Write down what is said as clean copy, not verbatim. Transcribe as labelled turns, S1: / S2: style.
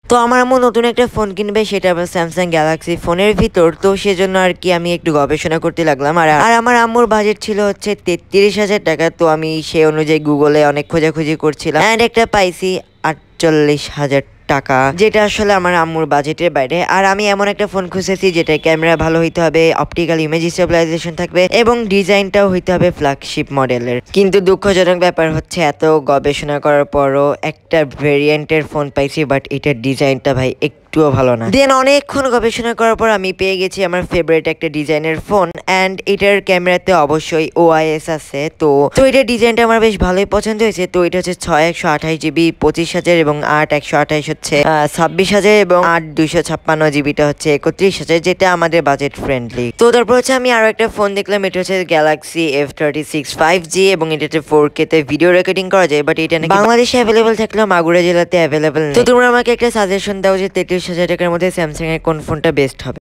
S1: তো আমার আম্মু নতুন একটা ফোন কিনবে, সেটা আবার স্যামসাং গ্যালাক্সি ফোনের ভিতর। তো সেজন্য আর কি আমি একটু গবেষণা করতে লাগলাম। আর আমার আম্মুর বাজেট ছিল হচ্ছে 33,000 টাকা। তো আমি সেই অনুযায়ী গুগলে অনেক খোঁজাখুঁজি করছিলাম অ্যান্ড একটা পাইছি 48,000 টাকা, যেটা আসলে আমার আম্মুর বাজেটের বাইরে। আর আমি এমন একটা ফোন খুঁজেছি যেটা ক্যামেরা ভালো হইতে হবে, অপটিক্যাল ইমেজ স্টেবিলাইজেশন থাকবে এবং ডিজাইনটাও হইতে হবে ফ্ল্যাগশিপ মডেলের। কিন্তু দুঃখজনক ব্যাপার হচ্ছে এত গবেষণা করার পরও একটা ভেরিয়েন্টের ফোন পাইছি, বাট এটার ডিজাইনটা ভাই একটুও ভালো না। দেন অনেকক্ষণ গবেষণা করার পর আমি পেয়ে গেছি আমার ফেভারিট একটা ডিজাইনের ফোন অ্যান্ড এটার ক্যামেরাতে অবশ্যই ওআইএস আছে। তো এটার ডিজাইনটা আমার বেশ ভালোই পছন্দ হয়েছে। তো এটা হচ্ছে 6 128 জিবি 25,000 এবং 8 128 হচ্ছে 26,000 এবং 8 256 জিবিটা হচ্ছে 31,000, যেটা আমাদের বাজেট ফ্রেন্ডলি। তো তারপর হচ্ছে আমি আরো একটা ফোন দেখলাম, এটা হচ্ছে গ্যালাক্সি F36 5G এবং এটাতে 4K তে ভিডিও রেকর্ডিং করা যায়, বাট এটা নাকি বাংলাদেশে অ্যাভেলেবল থাকলেও মাগুরা জেলাতে অ্যাভেলেবল নেই। তো তোমরা আমাকে একটা সাজেশন দাও যে 33,000 টাকার মধ্যে স্যামসাং এর কোন ফোনটা বেস্ট হবে।